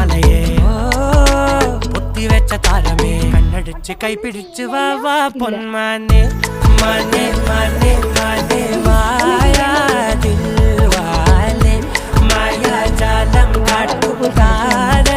മാലയെ പൊത്തിവെച്ച താരമേ കണ്ണടിച്ച് കൈപിടിച്ച് വാ വാ പൊന്മാനെ മാനെ മാനെ മാനെ വായാ ദിൽവാലെ മായാജാലം കാട്ടുകാര